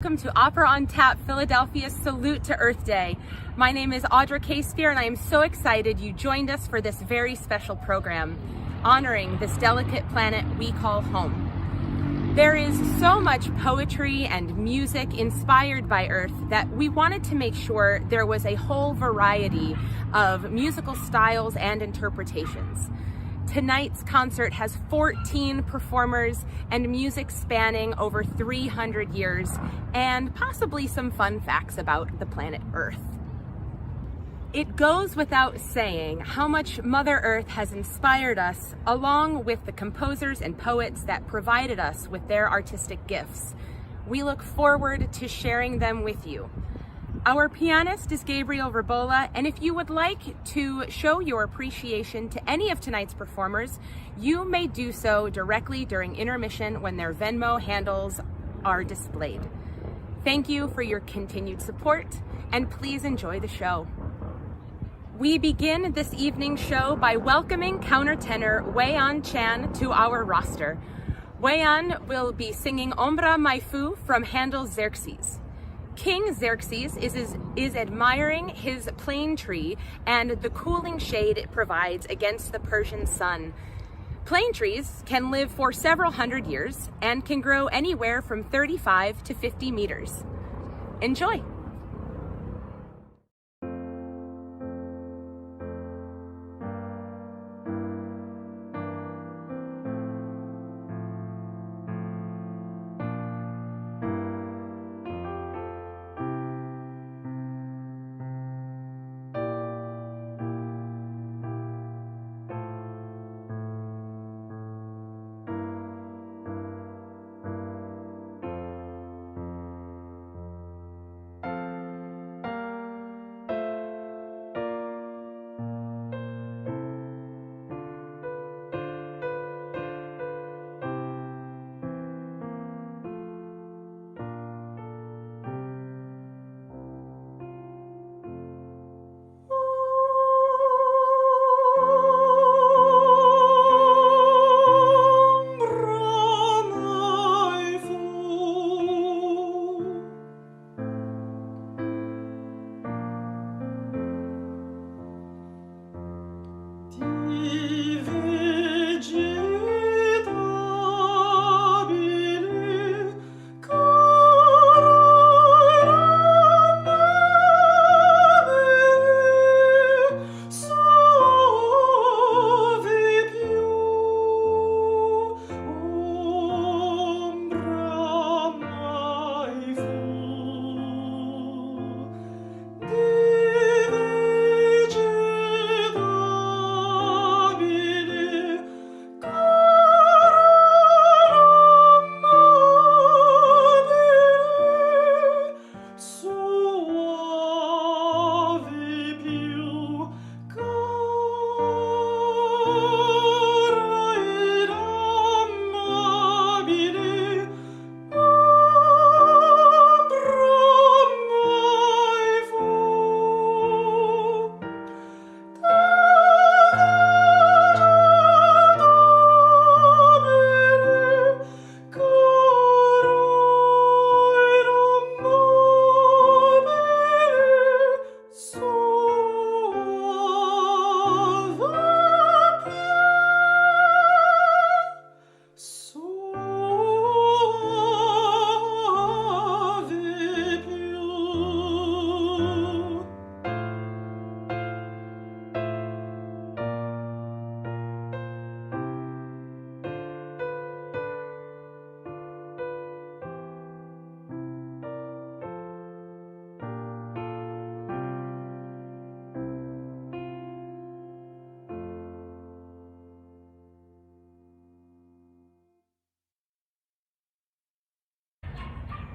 Welcome to Opera on Tap, Philadelphia's Salute to Earth Day. My name is Audra Casefier, and I am so excited you joined us for this very special program, honoring this delicate planet we call home. There is so much poetry and music inspired by Earth that we wanted to make sure there was a whole variety of musical styles and interpretations. Tonight's concert has 14 performers and music spanning over 300 years, and possibly some fun facts about the planet Earth. It goes without saying how much Mother Earth has inspired us, along with the composers and poets that provided us with their artistic gifts. We look forward to sharing them with you. Our pianist is Gabriel Verbola, and if you would like to show your appreciation to any of tonight's performers, you may do so directly during intermission when their Venmo handles are displayed. Thank you for your continued support, and please enjoy the show. We begin this evening's show by welcoming countertenor Wei-An Chan to our roster. Wei-An will be singing Ombra Mai Fu from Handel's Xerxes. King Xerxes is admiring his plane tree and the cooling shade it provides against the Persian sun. Plane trees can live for several hundred years and can grow anywhere from 35 to 50 meters. Enjoy!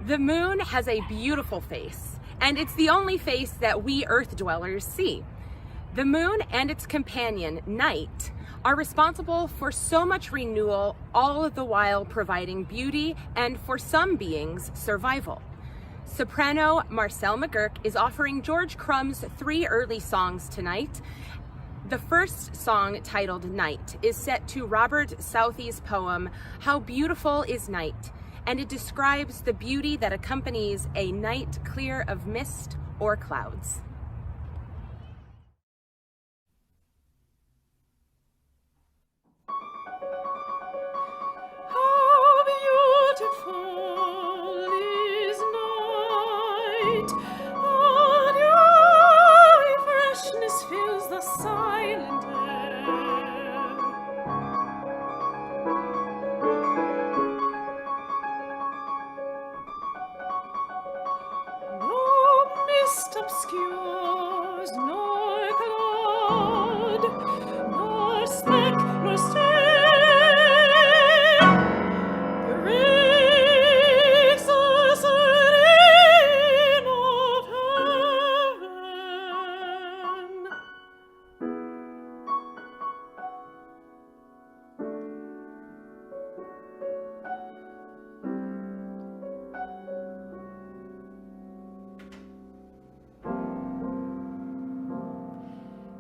The moon has a beautiful face, and it's the only face that we Earth dwellers see. The moon and its companion, night, are responsible for so much renewal, all the while providing beauty and, for some beings, survival. Soprano Marcel McGurk is offering George Crumb's 3 early songs tonight. The first song, titled Night, is set to Robert Southey's poem, How Beautiful is Night, and it describes the beauty that accompanies a night clear of mist or clouds. How beautiful is night, and your freshness fills the silent air. No mist obscures, nor cloud, nor speck, nor stain breaks the serene of heaven.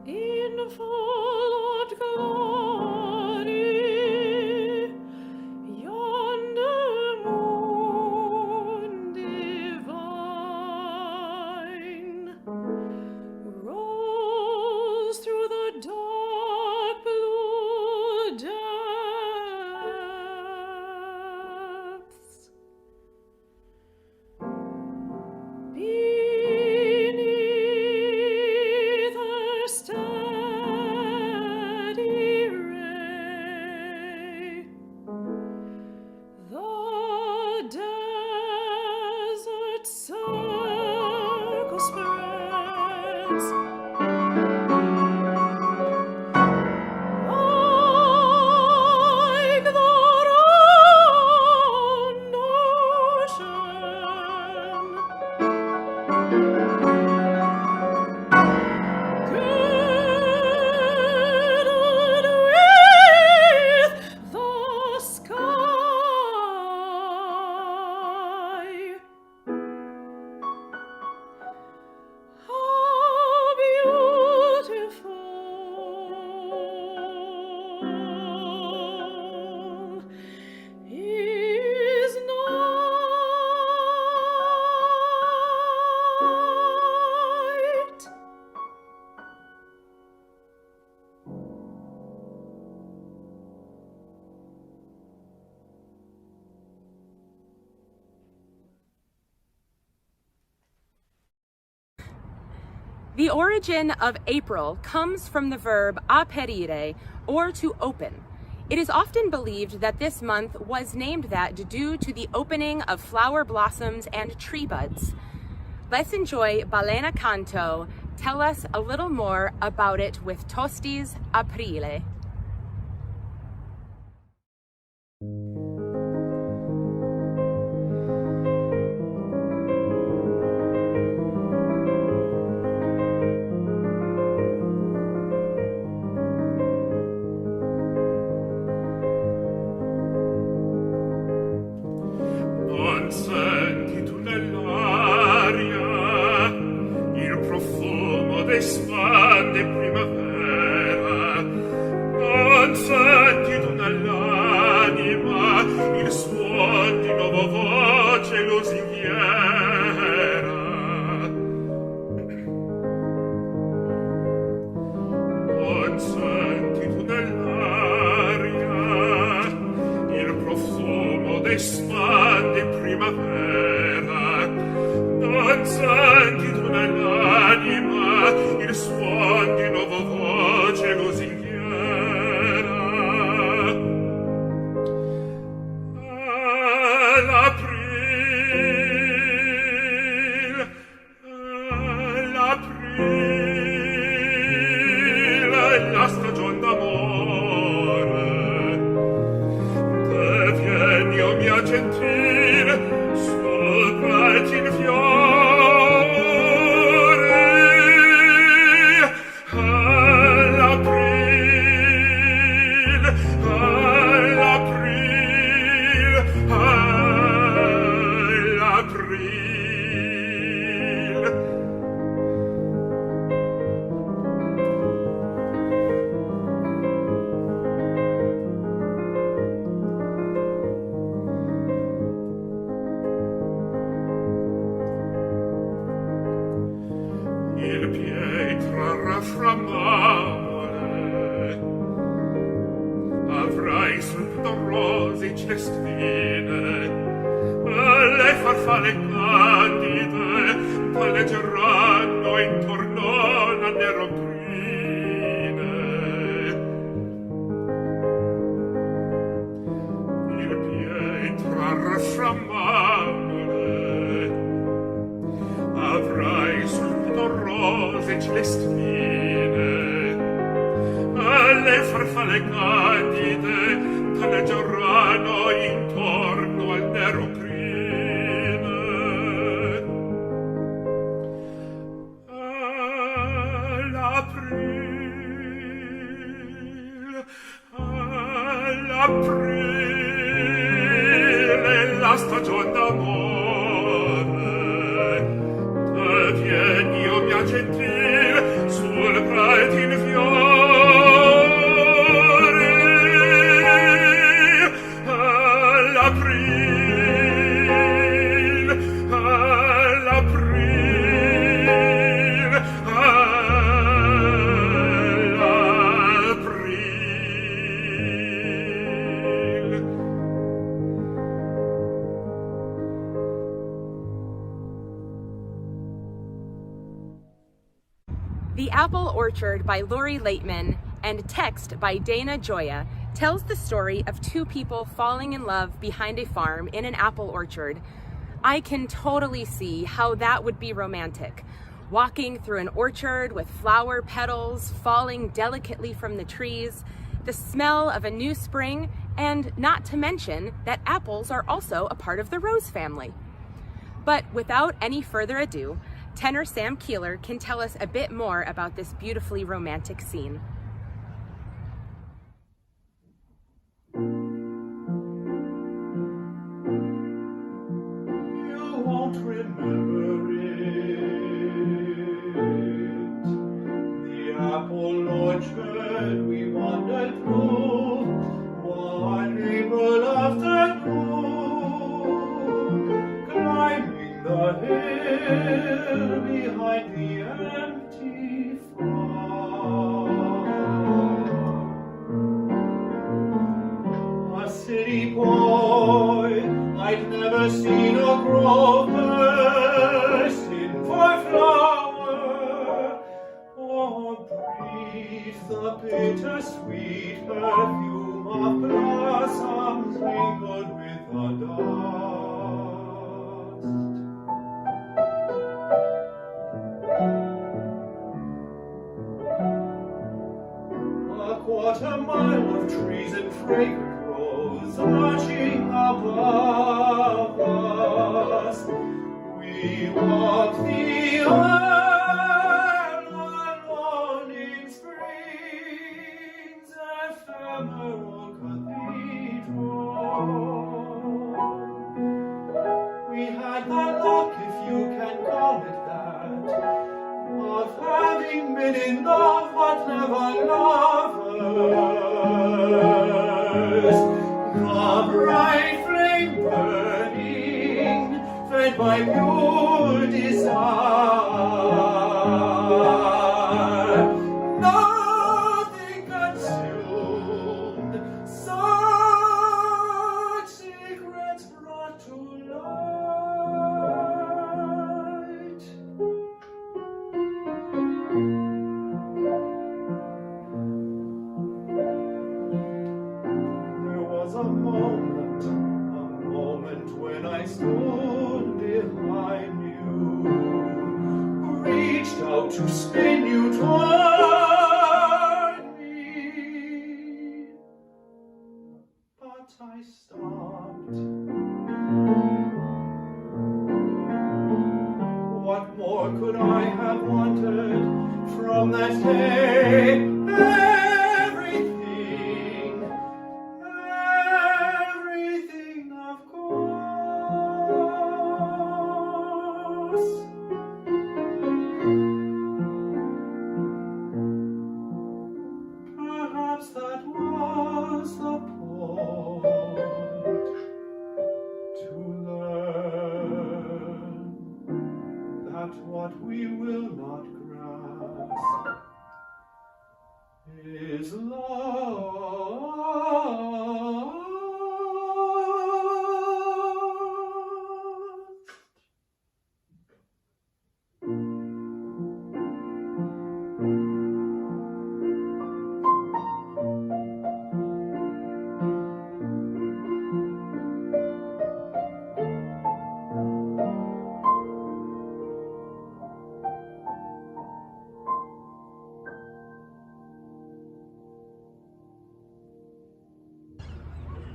In full glory, yonder moon divine rolls through the dark blue depths. Beneath her steady ray, the desert circle spreads. Like the round ocean, girdled with the sky. How beautiful is night. The origin of April comes from the verb aperire, or to open. It is often believed that this month was named that due to the opening of flower blossoms and tree buds. Let's enjoy Balena Canto tell us a little more about it with Tosti's Aprile. Non senti tu nell'aria il profumo d'espande primavera, il pietra fra marmore. Avrai sul petto rose celestine, le farfalle candide palleggeranno intorno alla neroprine. Il pietra fra marmore, avrai sul petto rose celestine, le farfalle candide palleggeranno intorno al nero crine. All'aprile, la stagion d'amore, te vieni, o mia gentil, sul pratin fiore. All'aprile, all'aprile, all'aprile. The Apple Orchard by Lori Laitman and Text by Dana Joya tells the story of two people falling in love behind a farm in an apple orchard. I can totally see how that would be romantic. Walking through an orchard with flower petals falling delicately from the trees, the smell of a new spring, and not to mention that apples are also a part of the rose family. But without any further ado, tenor Sam Keeler can tell us a bit more about this beautifully romantic scene. You won't remember it. The apple orchard we wandered through one April afternoon, climbing the hill behind the empty farm. A city boy, I'd never seen a grove bursting for flower, or breathe the bittersweet perfume of blossoms mingled with the dust. A quarter mile of trees and fragrant rose arching above us. We walked the aisle alone in spring's ephemeral cathedral. We had the luck, if you can call it that, of having been in love but never lovers. The bright flame burning, fed by pure desire. Nothing consumed, such secrets brought to light. There was a moment when I stood behind you, reached out to spin you toward me, but I stopped. What more could I have wanted from that day? Everything, of course. Perhaps that was the point, to learn that what we will not grant is love.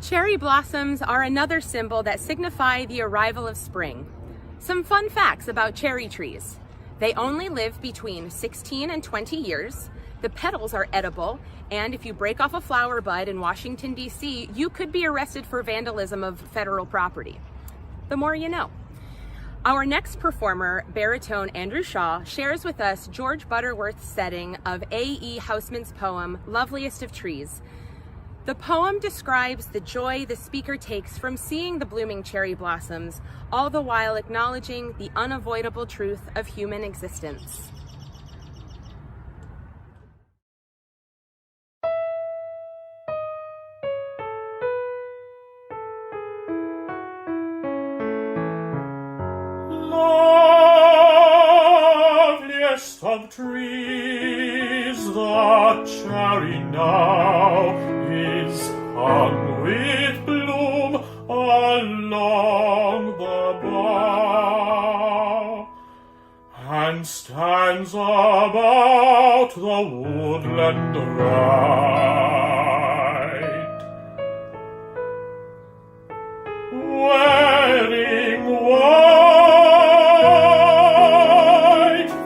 Cherry blossoms are another symbol that signify the arrival of spring. Some fun facts about cherry trees. They only live between 16 and 20 years. The petals are edible, and if you break off a flower bud in Washington, D.C., you could be arrested for vandalism of federal property. The more you know. Our next performer, baritone Andrew Shaw, shares with us George Butterworth's setting of A.E. Housman's poem, Loveliest of Trees. The poem describes the joy the speaker takes from seeing the blooming cherry blossoms, all the while acknowledging the unavoidable truth of human existence. Loveliest of trees, the cherry now is hung with bloom along the bough, and stands about the woodland right, wearing white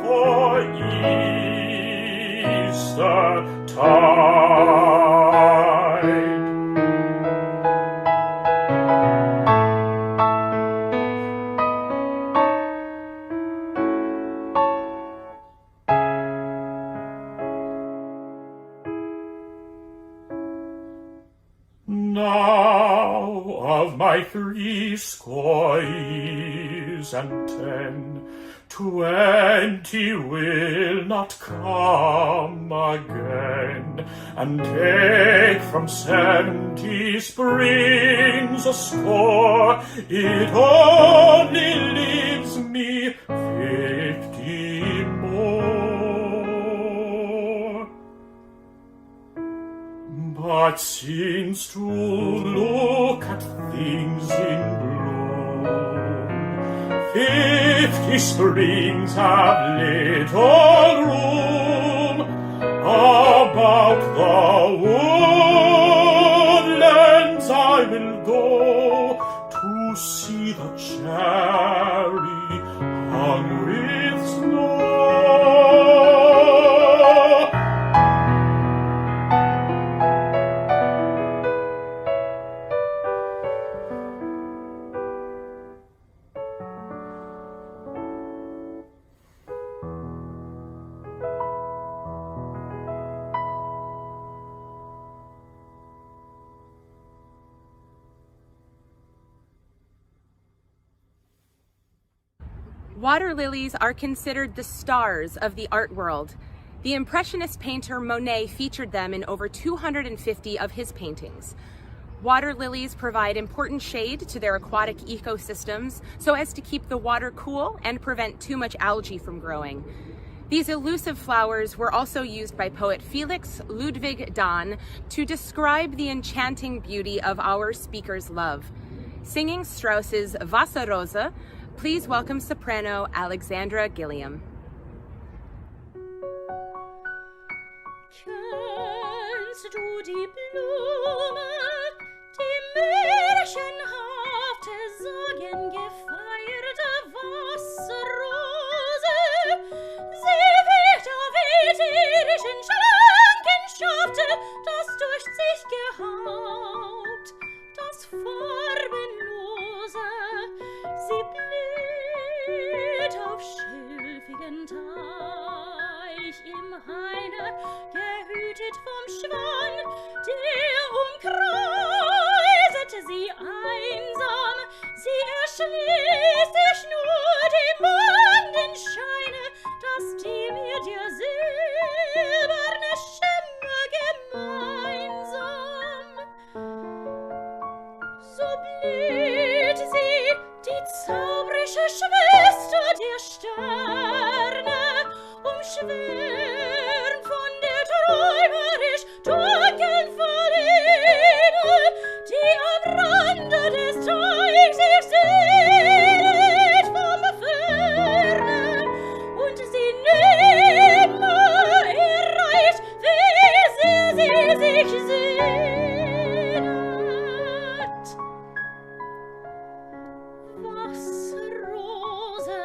for Easter tide. Now of my 80 years and 10, 20 will not come again, and take from 70 springs a score, it only leaves me 50 more. But since to look at things in bloom, 50 springs have little room. About the woodlands I will go to see the cherry hung with snow. Water lilies are considered the stars of the art world. The Impressionist painter Monet featured them in over 250 of his paintings. Water lilies provide important shade to their aquatic ecosystems so as to keep the water cool and prevent too much algae from growing. These elusive flowers were also used by poet Felix Ludwig Dahn to describe the enchanting beauty of our speaker's love. Singing Strauss's Wasserrose, please welcome soprano Alexandra Gilliam. Kennst du die Blume, die märchenhafte, sagengefeierte Wasserrose? Sie weht auf ätherischen, schlanken Schafte, das durchzieht Gehaupt, das farbenlose. Sie blüht auf schilfigen Teich im Haine, gehütet vom Schwan, der umkreiset sie einsam. Sie erschließt sich nur die Mondenscheine, dass die mir dir der Sterne, umschwirrt von der träumerisch dunkeln Verlene, die am Rande des Teichs sich sehnet vom Ferne, und sie nimmer erreicht, wie sehr sie sich sehnet. Wasserrose,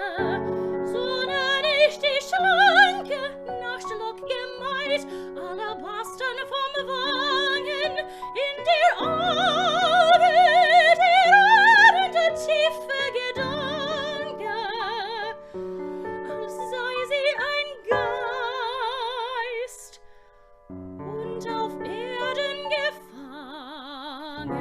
so nenn ich die schlanke, nach Schluck gemalt, Alabastern vom Wangen, in der Auge der ardente tiefe Gedanke, als sei sie ein Geist und auf Erden gefangen.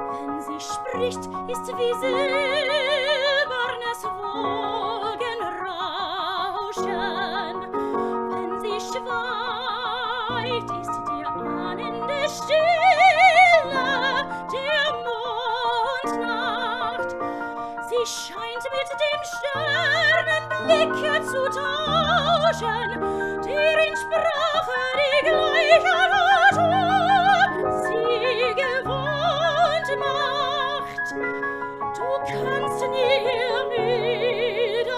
Wenn sie spricht, ist wie silbernes Wogenrauschen. Wenn sie schweigt, ist die ahnende Stille der Mondnacht. Sie scheint mit dem Sternenblicke zu tauschen, deren Sprache die gleiche Natur sie gewohnt macht. Du kannst nie ermüden.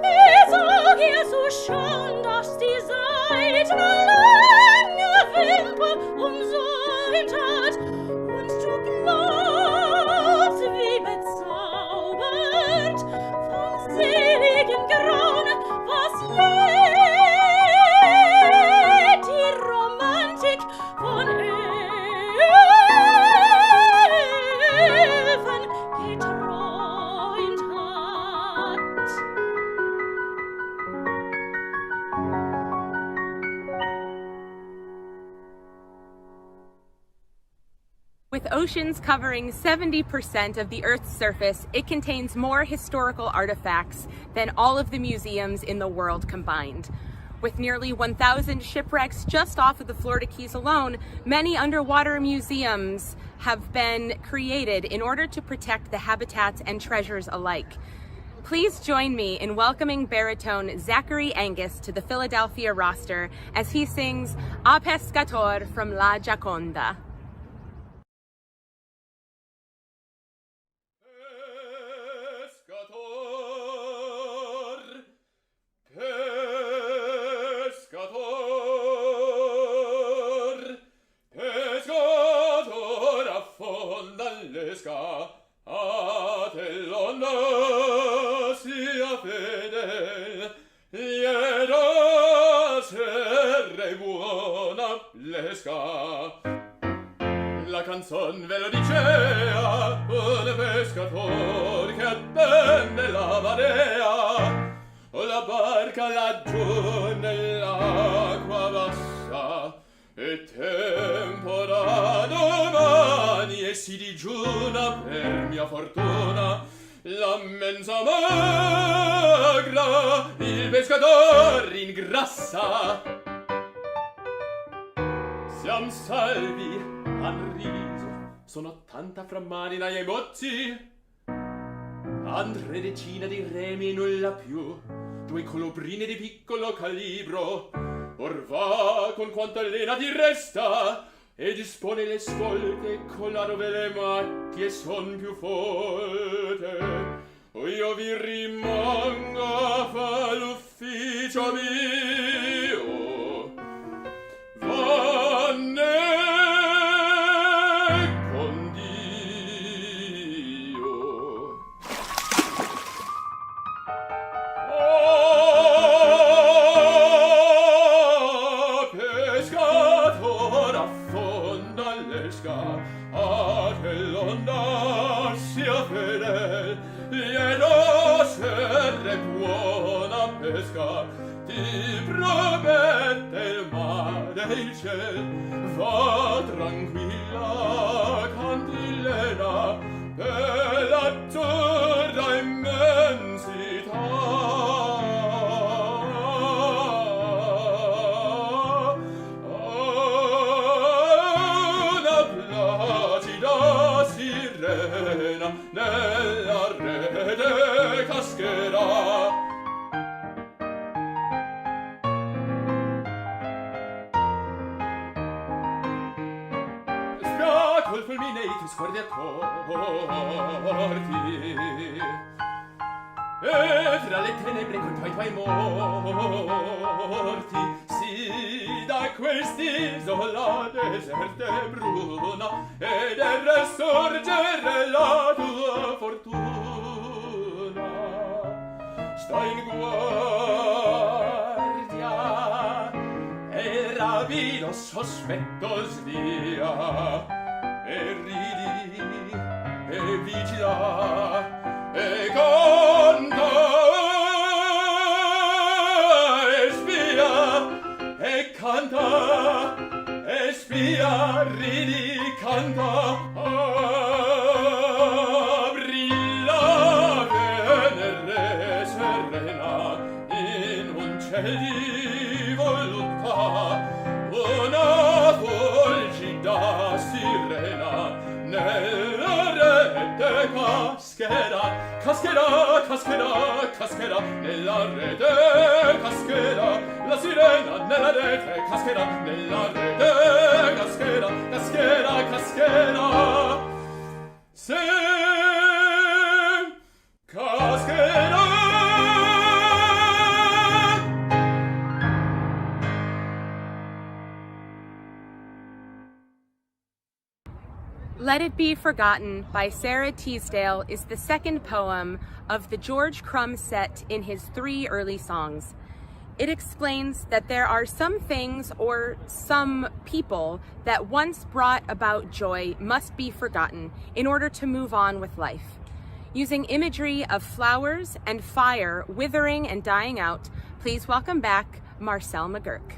Ich sag ihr so schon, dass die seitenlange Wimper umsäumt hat, und du glaubst, wie bezaubert vom seligen Grauen, was je die Romantik von Elfen geträumt hat. With oceans covering 70% of the Earth's surface, it contains more historical artifacts than all of the museums in the world combined. With nearly 1,000 shipwrecks just off of the Florida Keys alone, many underwater museums have been created in order to protect the habitats and treasures alike. Please join me in welcoming baritone Zachary Angus to the Philadelphia roster as he sings A Pescator from La Gioconda. Pescator affonda l'esca, a te l'onda sia fedel, lieta serre buona l'esca. La canzon ve lo dicea, un pescator che attende la marea, o la barca laggiù nell'acqua bassa, e tempora domani e si digiuna per mia fortuna la mensa magra il pescator ingrassa. Siam salvi, han riso, sono 80 fra manina e mozzi, han 13 di remi nulla più, 2 colobrine di piccolo calibro. Or va con quanta lena ti resta e dispone le svolte con la dove le macchie son più folte. O io vi rimango a fa l'ufficio mio, vanne con Dio. Pescator affonda l'esca, a te l'onda sia fedel, lieto serre buona pesca, ti promette il mare e il ciel. Va tranquilla, cantilena, per l'atturda immensità. Una placida sirena nel corti. E tra le tenebre con tuoi morti, sì, da quest'isola deserta e bruna, e del resorgere la tua fortuna. Sta in guardia, e ravi lo sospetto svia, e ridi, e vigila, e canta, e spia, e canta, e spia, ridi, canta, apri la Venere serena in un ciel di voluttà, una fulgida sirena nella rete cascherà, cascherà, cascherà, cascherà, nella rete cascherà, la sirena nella rete cascherà, nella rete cascherà, cascherà, cascherà, se cascherà. Let It Be Forgotten by Sarah Teasdale is the second poem of the George Crumb set in his 3 early songs. It explains that there are some things or some people that once brought about joy must be forgotten in order to move on with life. Using imagery of flowers and fire withering and dying out, please welcome back Marcel McGurk.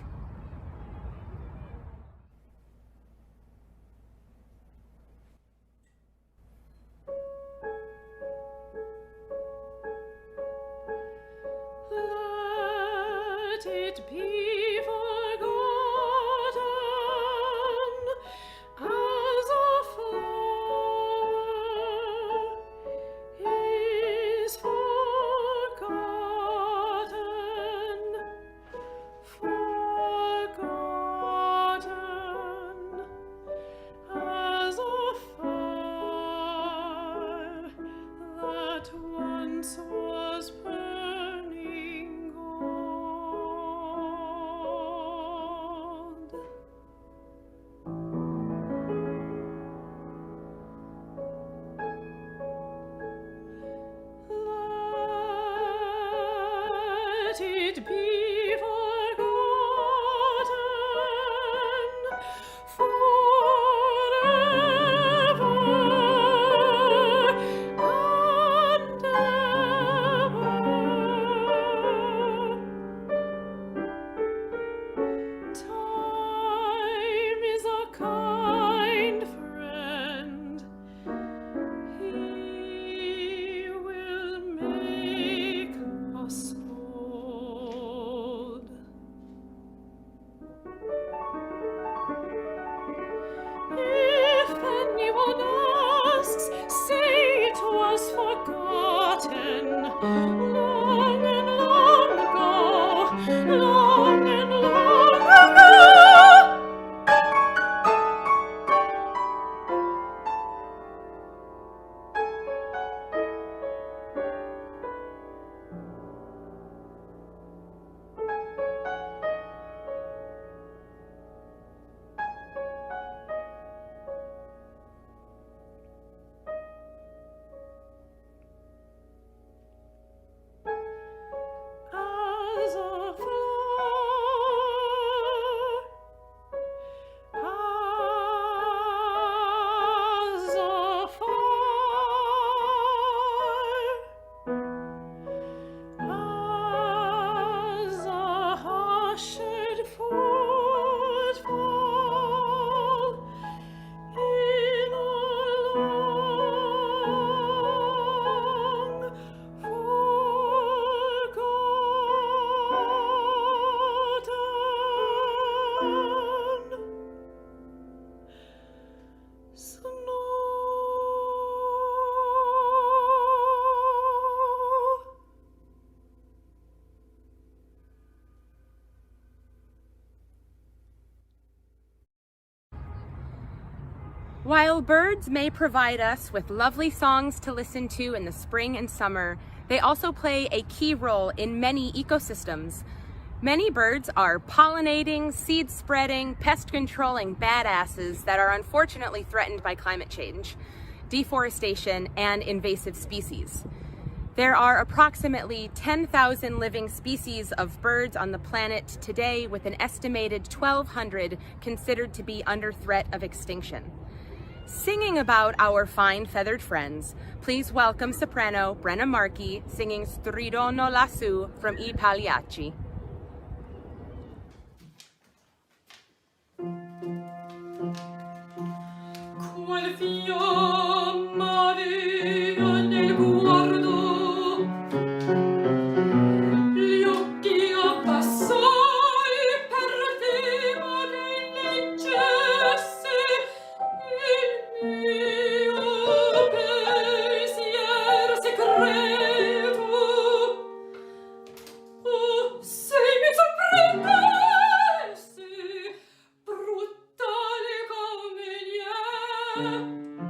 Let it be forgotten as a flower is forgotten, forgotten as a fire that once was burning gold. Let it be forgotten forever and ever. Time is a kind friend. He will make us old. If anyone asks, say it was forgotten long and long ago, long and long ago. While birds may provide us with lovely songs to listen to in the spring and summer, they also play a key role in many ecosystems. Many birds are pollinating, seed spreading, pest controlling badasses that are unfortunately threatened by climate change, deforestation, and invasive species. There are approximately 10,000 living species of birds on the planet today, with an estimated 1,200 considered to be under threat of extinction. Singing about our fine feathered friends, please welcome soprano Brenna Markey singing Stridono lassù from I Pagliacci. Qual fiamma aveva nel guardo, gli occhi abbassai per tema che leggesse il mio pensier secreto. Oh, se mi sorprendesse, brutale come niente,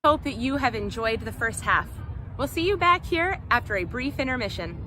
Hope that you have enjoyed the first half. We'll see you back here after a brief intermission.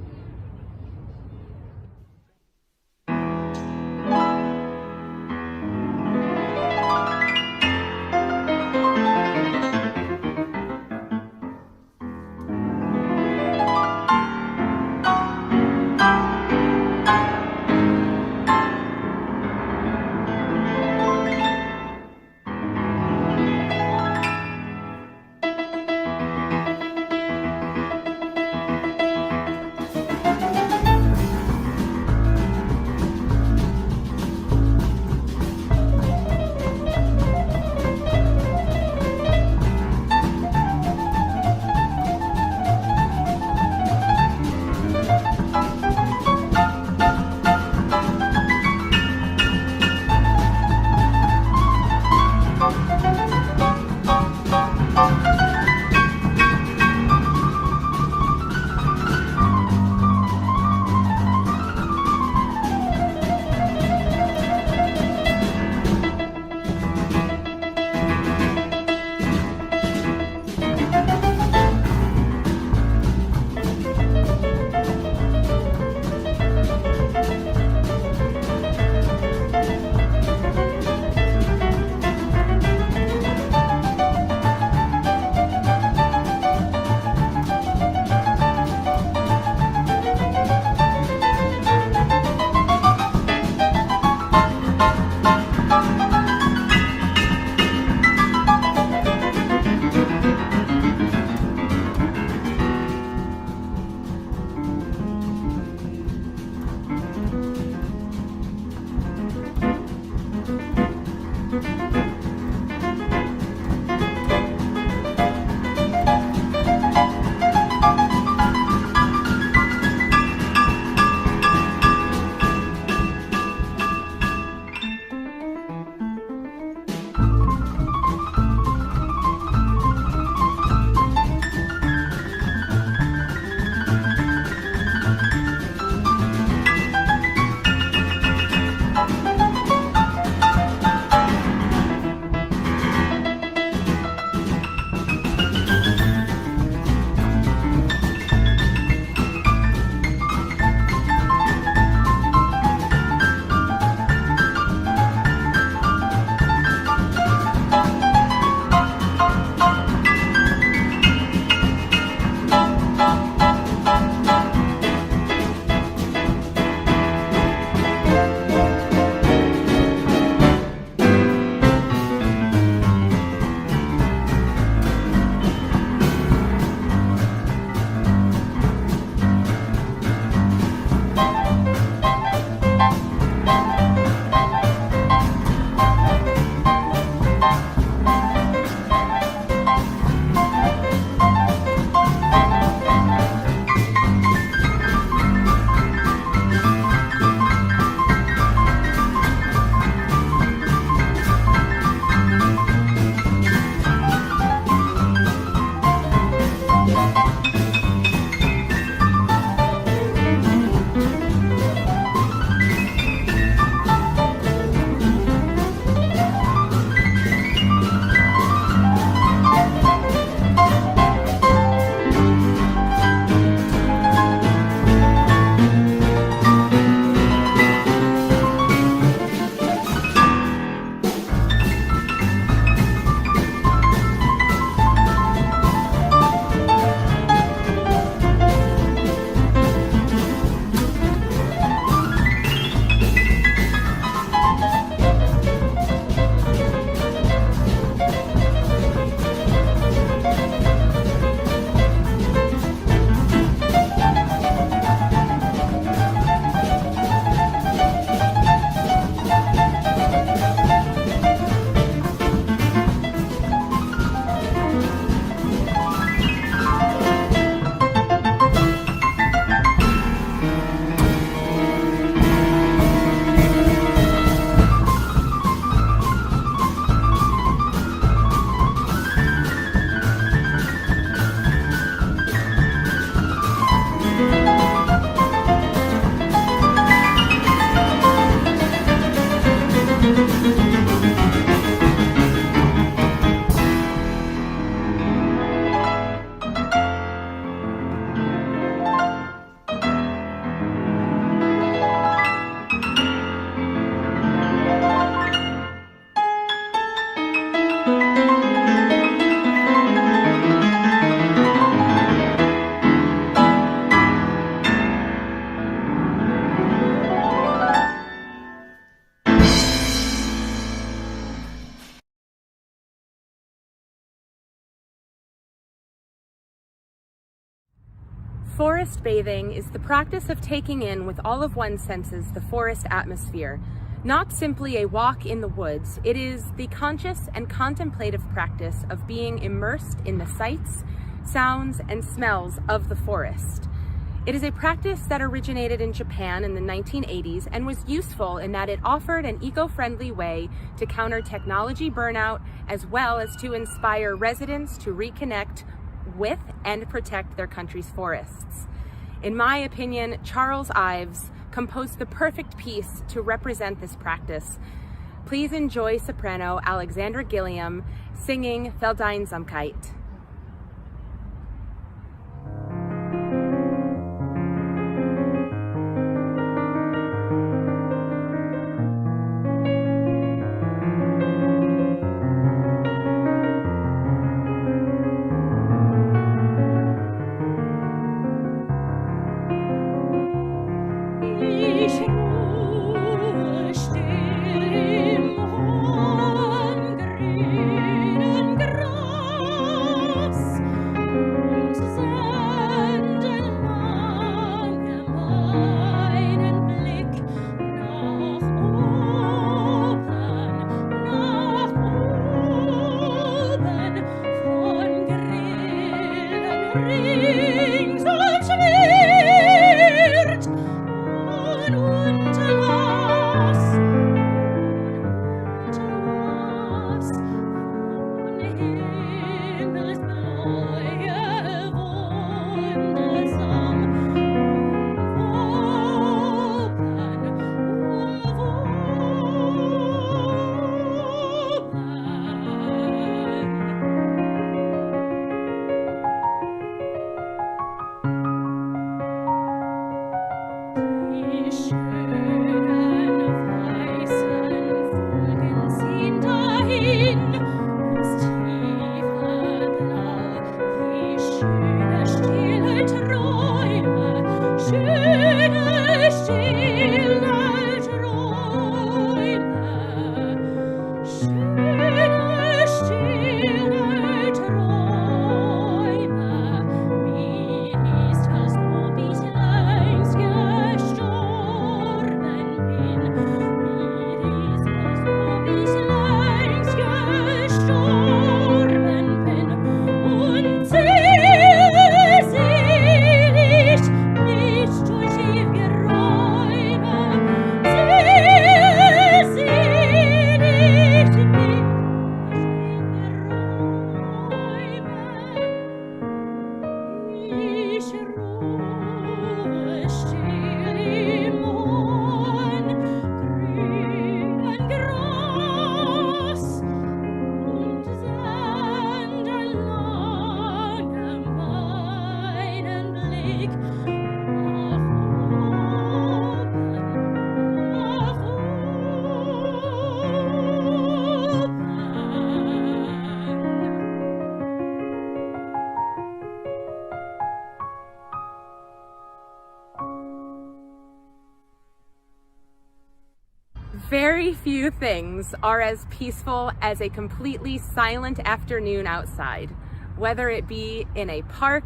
Forest bathing is the practice of taking in with all of one's senses the forest atmosphere. Not simply a walk in the woods, it is the conscious and contemplative practice of being immersed in the sights, sounds, and smells of the forest. It is a practice that originated in Japan in the 1980s and was useful in that it offered an eco-friendly way to counter technology burnout, as well as to inspire residents to reconnect with and protect their country's forests. In my opinion, Charles Ives composed the perfect piece to represent this practice. Please enjoy soprano Alexandra Gilliam singing Feldeinsamkeit. Ich ruhe still im hohen grünen Gras und sende lange meinen Blick nach oben von Grillen rings und schwirrt. Und unterlass von Himmelsbläue wundersam Die schönen weißen Wolken ziehen dahin ins tiefe Blau, wie schöne stille Träume, schöne stille Träume, schöne stille Träume. Mir ist, als ob ich längst gestorben bin. Mir ist, als ob ich längst gestorben bin. Und selig nicht durch ewige Räume, selig nicht durch ewige Räume. Ich ruhe still im hohen grünen Gras und sende lange meinen Blick nach Very few things are as peaceful as a completely silent afternoon outside, whether it be in a park,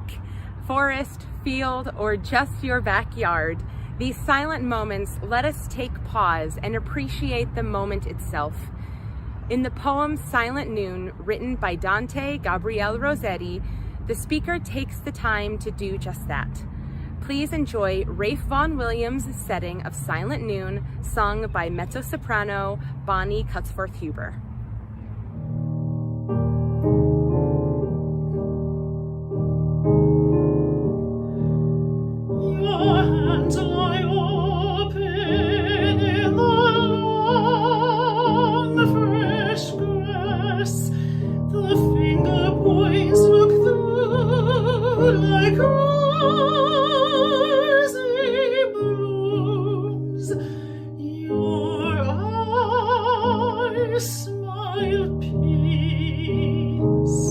forest, field, or just your backyard. These silent moments let us take pause and appreciate the moment itself. In the poem Silent Noon, written by Dante Gabriel Rossetti, the speaker takes the time to do just that. Please enjoy Rafe Vaughan Williams' setting of Silent Noon, sung by mezzo-soprano Bonnie Cutsforth-Huber. Your hands lie open in the long, fresh grass. The finger points look through like rosy blooms. Your eyes smile peace.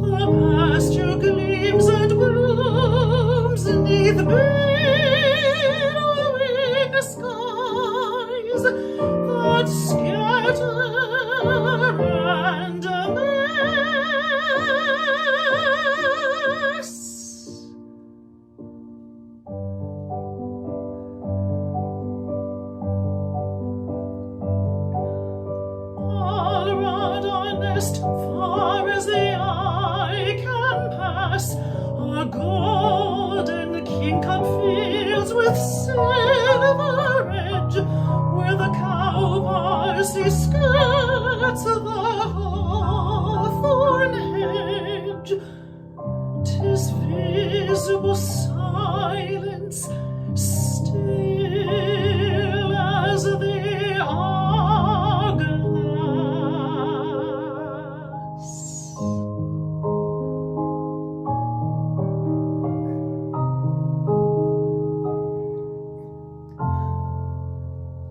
The pasture gleams and blooms neath billowing skies that scatter and amass. west, far as the eye can pass, are golden king-cup fields with silver edge, where the cow parsley skirts the hawthorn hedge. 'Tis visible silence, still as the hourglass.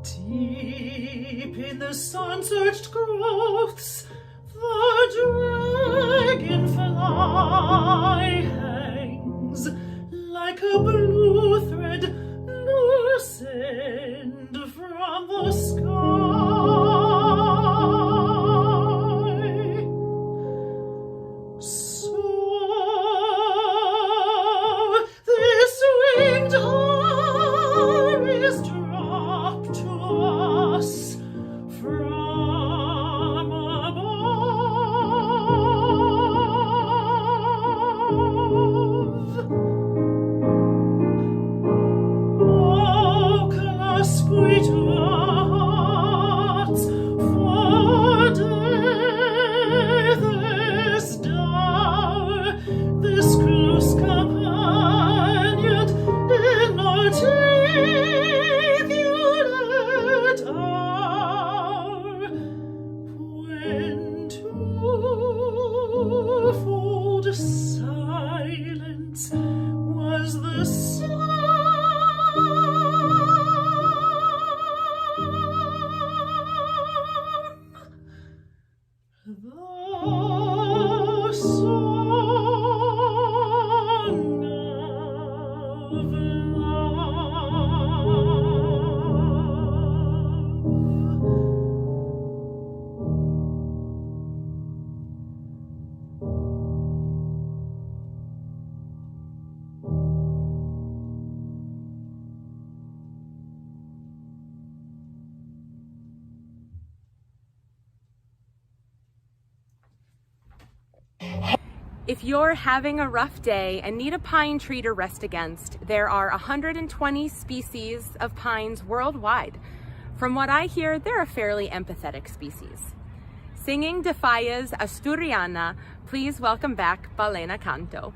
Deep in the sun-searched growths, the dragonfly hangs like a blue thread loosened from the sky. So this winged hour is dropped to us from above. O claspit hearts, for death is dour, this close companion in our tribulate hour, when twofold silence was the the song of If you're having a rough day and need a pine tree to rest against, there are 120 species of pines worldwide. From what I hear, they're a fairly empathetic species. Singing Defia's Asturiana, please welcome back Balena Canto.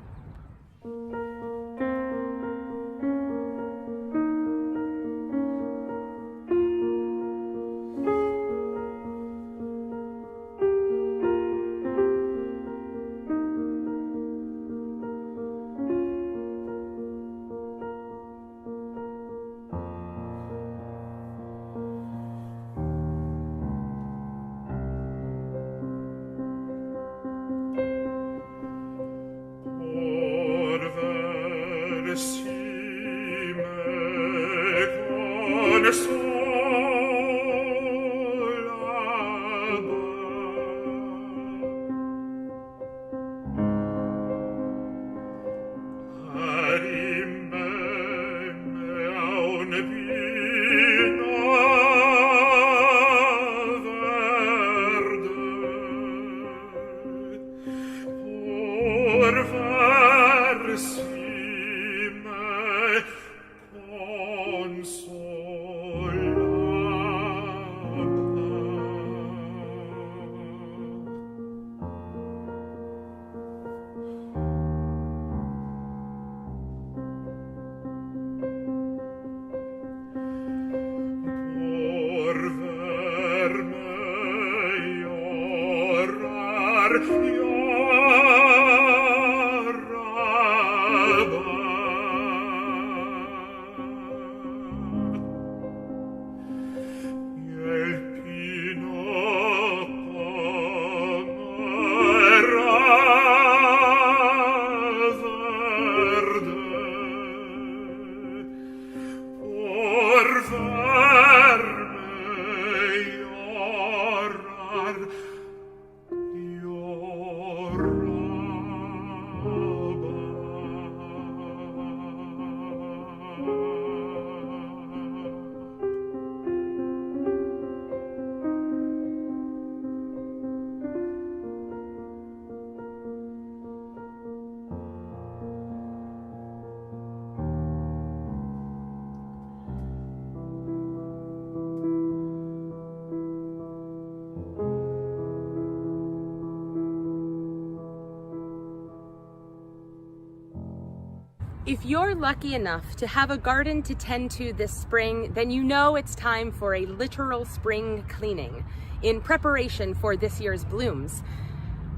If you're lucky enough to have a garden to tend to this spring, then you know it's time for a literal spring cleaning in preparation for this year's blooms.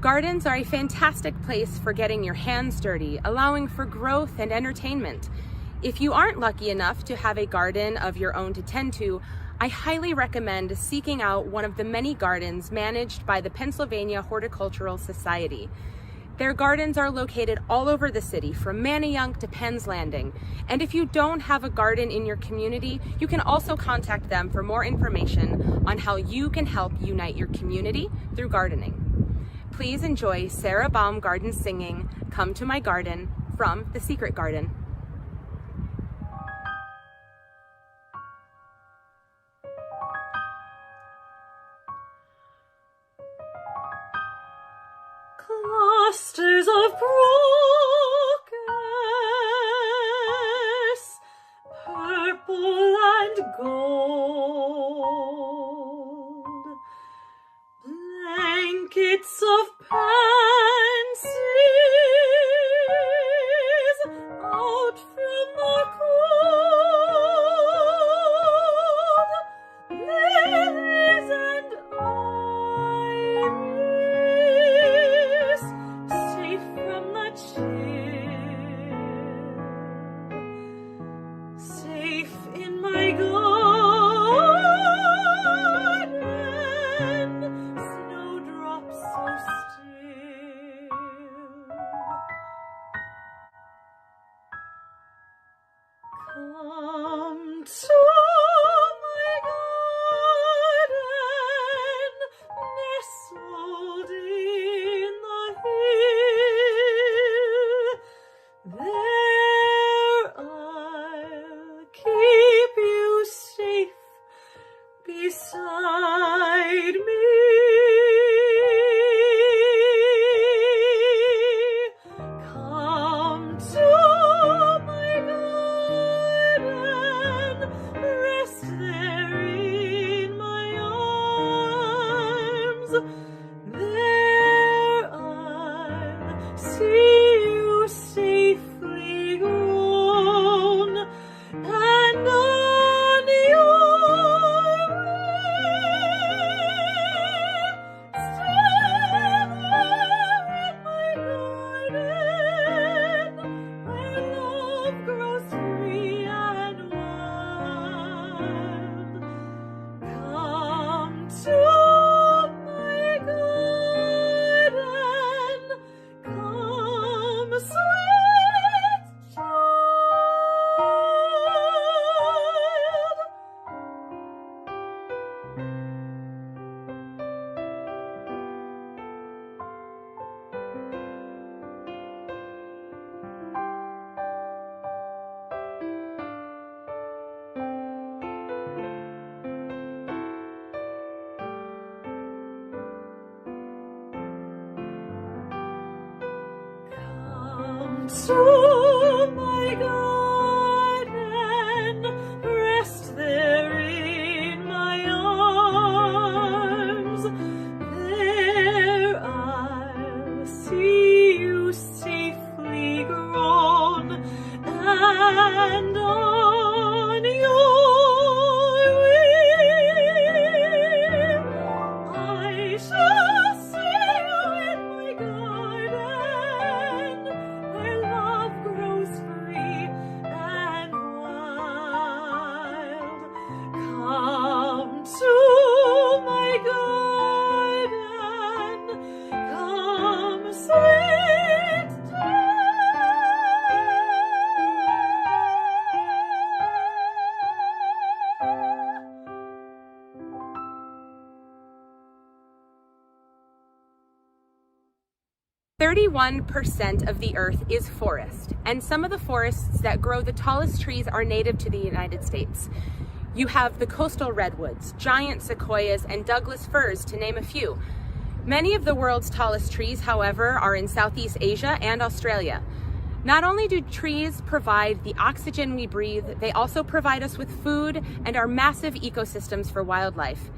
Gardens are a fantastic place for getting your hands dirty, allowing for growth and entertainment. If you aren't lucky enough to have a garden of your own to tend to, I highly recommend seeking out one of the many gardens managed by the Pennsylvania Horticultural Society. Their gardens are located all over the city, from Manayunk to Penn's Landing. And if you don't have a garden in your community, you can also contact them for more information on how you can help unite your community through gardening. Please enjoy Sarah Baumgarten singing "Come to My Garden" from The Secret Garden. Clusters of crocus, purple and gold, blankets of pansies out from the cold, lilies and iris, safe from the chill, safe in my garden, snowdrops so still. Come to my garden, nestled in the hill. There I'll keep you safe beside me. Come to my garden, rest there in my arms. There I'll see you safely grown, and on your way, still there in my garden, where love grows free and wild. Come to my garden, come sweet child. 'Come to my garden, rest there in my arms. There I'll see you safely grown, and on your way I shall see you in my garden, where love grows free and wild. Come to my garden, come sweet dear. 31% of the earth is forest, and some of the forests that grow the tallest trees are native to the United States. You have the coastal redwoods, giant sequoias, and Douglas firs, to name a few. Many of the world's tallest trees, however, are in Southeast Asia and Australia. Not only do trees provide the oxygen we breathe, they also provide us with food and are massive ecosystems for wildlife.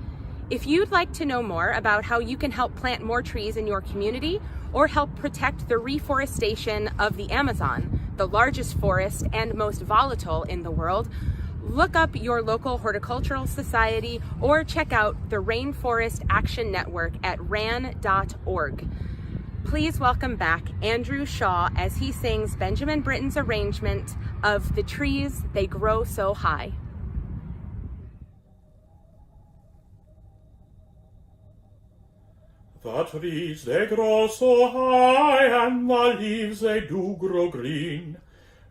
If you'd like to know more about how you can help plant more trees in your community or help protect the reforestation of the Amazon, the largest forest and most volatile in the world, look up your local horticultural society or check out the Rainforest Action Network at ran.org. Please welcome back Andrew Shaw as he sings Benjamin Britten's arrangement of The Trees, They Grow So High. The trees, they grow so high, and the leaves, they do grow green.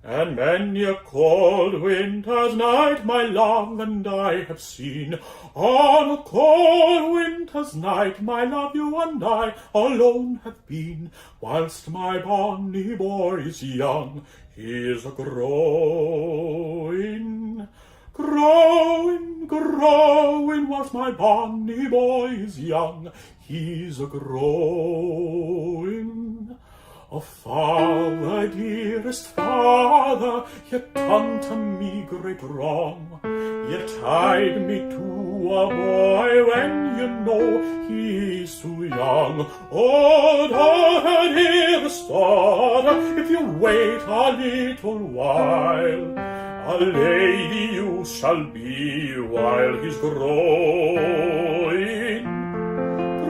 And many a cold winter's night my love and I have seen. On a cold winter's night, my love, you and I alone have been. Whilst my bonny boy is young, he is a-growing. Growing, growing, whilst my bonny boy is young, he's a-growing. Oh, father, dearest father, you done to me great wrong. You tied me to a boy when you know he's too young. Oh, daughter, dearest daughter, if you wait a little while, a lady you shall be while he's growing.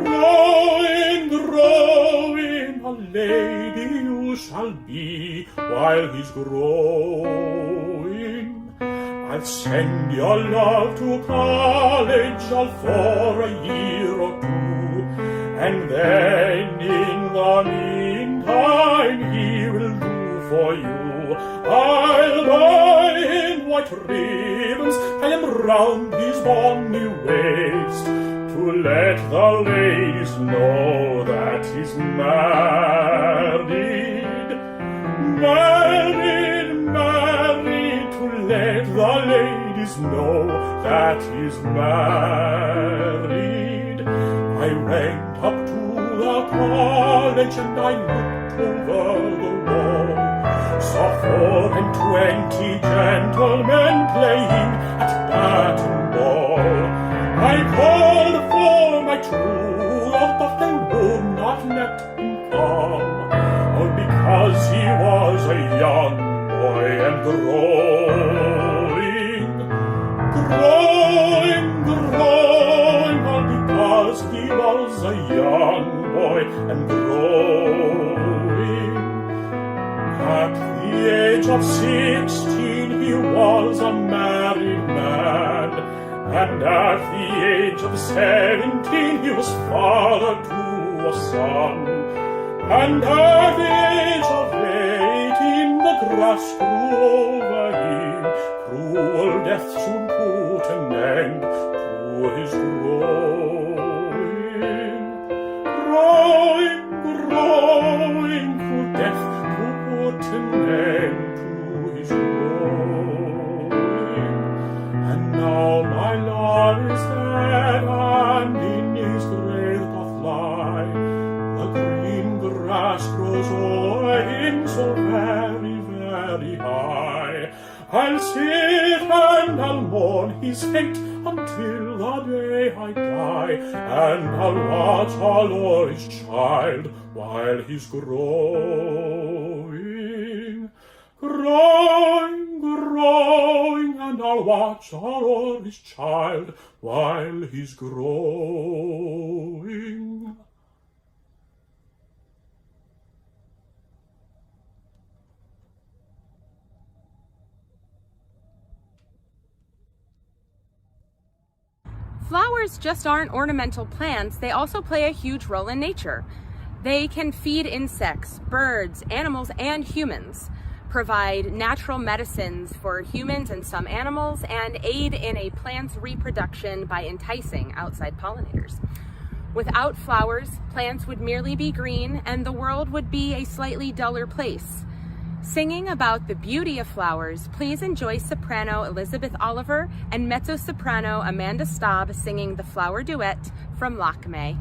Growing, growing, a lady you shall be while he's growing. I'll send your love to college all for a year or two, and then in the meantime he will do for you. I'll buy him white ribbons, tie him round his bonny waist, to let the ladies know that he's married. Married, married, to let the ladies know that he's married. I went up to the college and I looked over the wall, saw 24 gentlemen playing at bat and ball. I called for my true love, but they would not let him come, all because he was a young boy and growing. Growing, growing, all because he was a young boy and growing. At the age of 16 he was a married man, and at the age of 17 he was father to a son. And at the age of 18 the grass grew over him. Cruel death soon put an end to his growing. Growing, growing, cruel death to put an end to his growing. And now my love is dead, and in his grave doth lie. The green grass grows o'er him so very, very high. I'll sit and I'll mourn his fate until the day I die, and I'll watch all o'er his child while he's growing. Growing, growing, and I'll watch all o'er his child while he's growing. Flowers just aren't ornamental plants, they also play a huge role in nature. They can feed insects, birds, animals, and humans, provide natural medicines for humans and some animals, and aid in a plant's reproduction by enticing outside pollinators. Without flowers, plants would merely be green and the world would be a slightly duller place. Singing about the beauty of flowers, please enjoy soprano Elizabeth Oliver and mezzo-soprano Amanda Staub singing the Flower Duet from Loch May.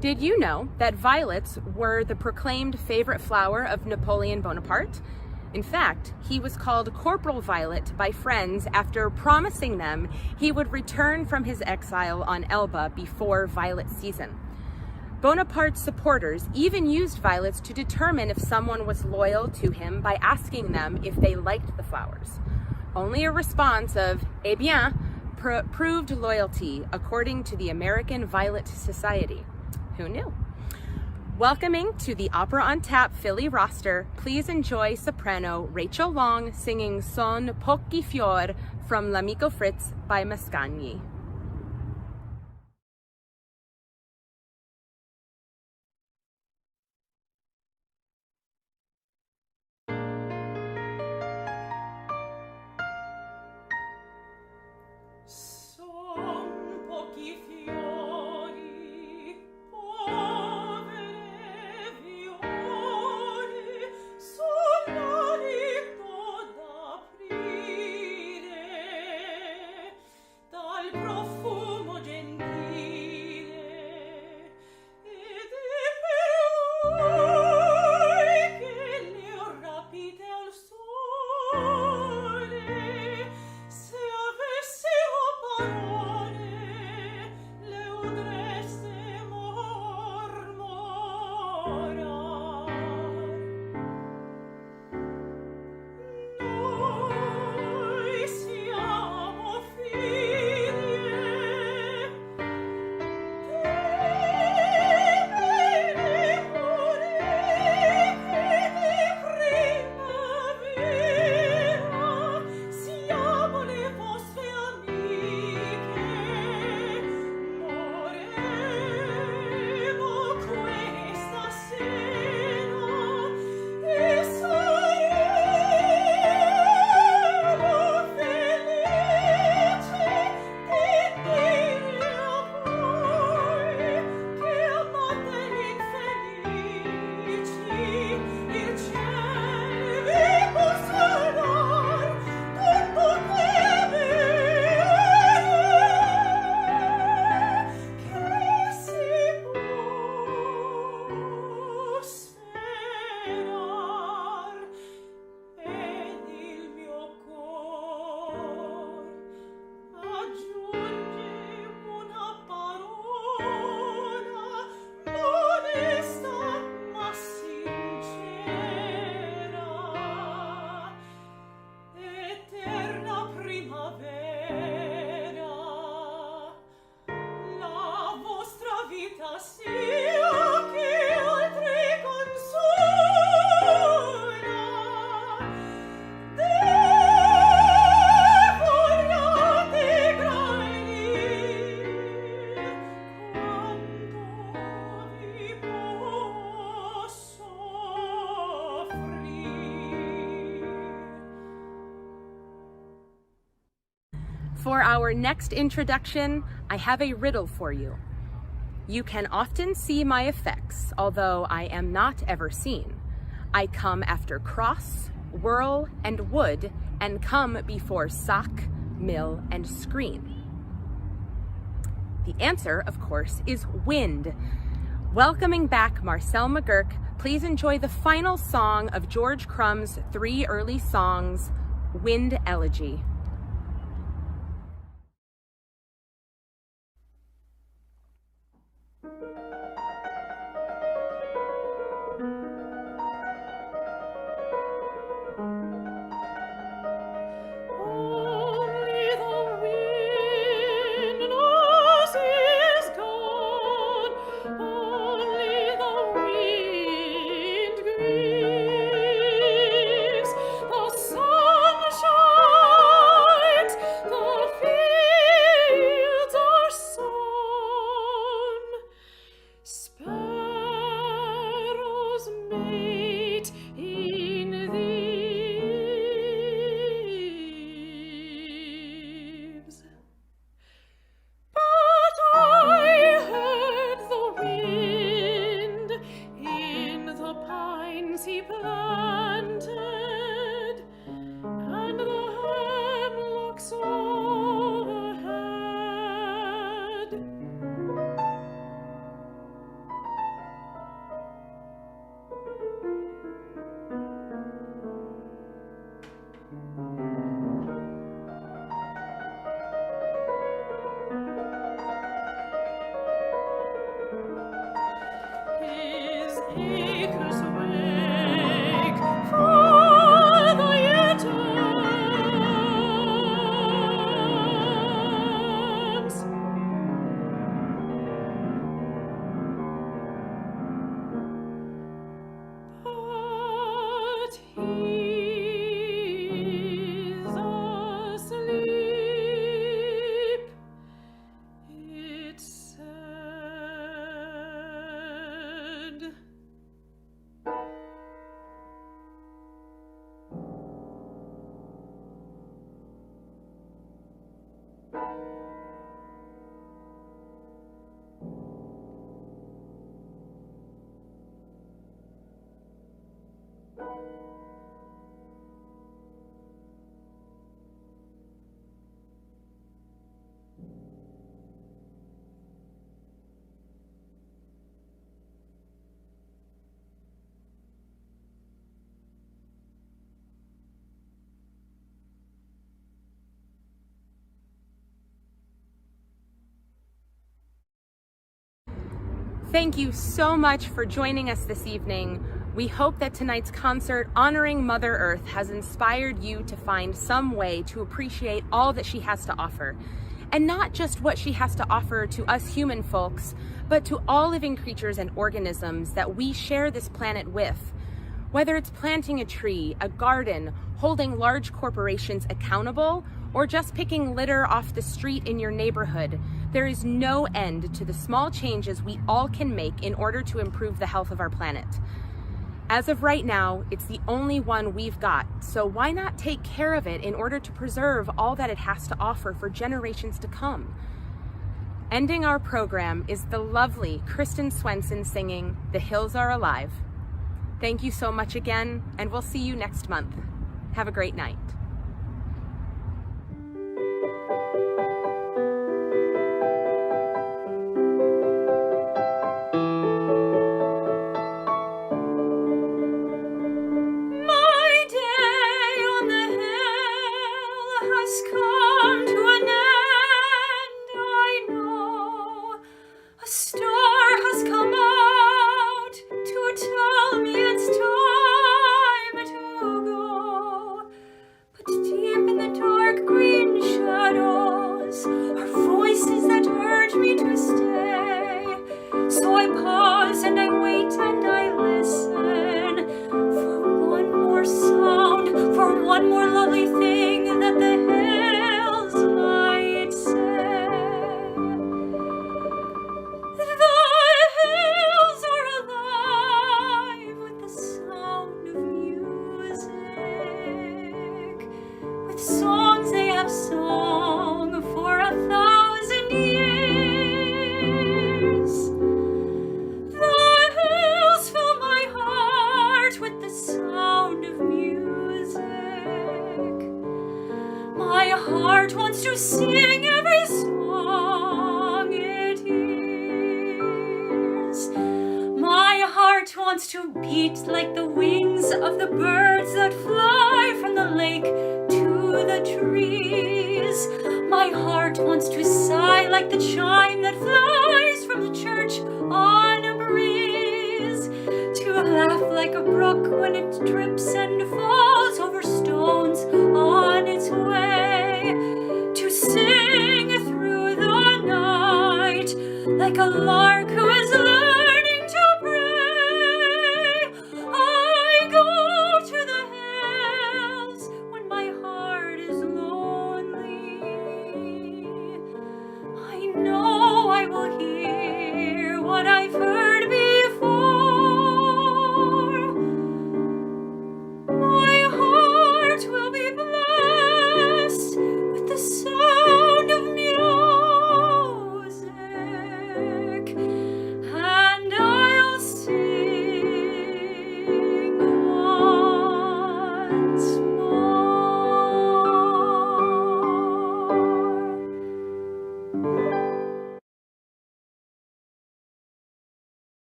Did you know that violets were the proclaimed favorite flower of Napoleon Bonaparte? In fact, he was called Corporal Violet by friends after promising them he would return from his exile on Elba before violet season. Bonaparte's supporters even used violets to determine if someone was loyal to him by asking them if they liked the flowers. Only a response of "Eh bien" proved loyalty, according to the American Violet Society. Who knew? Welcoming to the Opera on Tap Philly roster, please enjoy soprano Rachel Long singing Son pochi fior from L'Amico Fritz by Mascagni. Son pochi fiori, povere viole, sull'alito d'aprile, dal profumo gentile, ed è per voi che le ho rapite al sole. Se avessimo parole, le udreste mormorar. Noi siamo figlie delle pure di primavera, siamo le vostre amiche, moremo questa sera e saremo felici di dire a voi che amate gli infelici, il cielo vi possa dar tutto che si può sperar, ed il mio cor aggiunge una parola modesta ma sincera. Eterna primavera, la vostra vita sia che altri consola. Devogliate grandi, quanto vi posso offrire. For our next introduction, I have a riddle for you. You can often see my effects, although I am not ever seen. I come after cross, whirl, and wood, and come before sock, mill, and screen. The answer, of course, is wind. Welcoming back Marcel McGurk, please enjoy the final song of George Crumb's 3 early songs, Wind Elegy. Only the wind knows is gone, only the wind grieves, the sunshine Thank you so much for joining us this evening. We hope that tonight's concert honoring Mother Earth has inspired you to find some way to appreciate all that she has to offer. And not just what she has to offer to us human folks, but to all living creatures and organisms that we share this planet with. Whether it's planting a tree, a garden, holding large corporations accountable, or just picking litter off the street in your neighborhood, there is no end to the small changes we all can make in order to improve the health of our planet. As of right now, it's the only one we've got, so why not take care of it in order to preserve all that it has to offer for generations to come? Ending our program is the lovely Kristen Swenson singing "The Hills Are Alive." Thank you so much again, and we'll see you next month. Have a great night. Like a lark who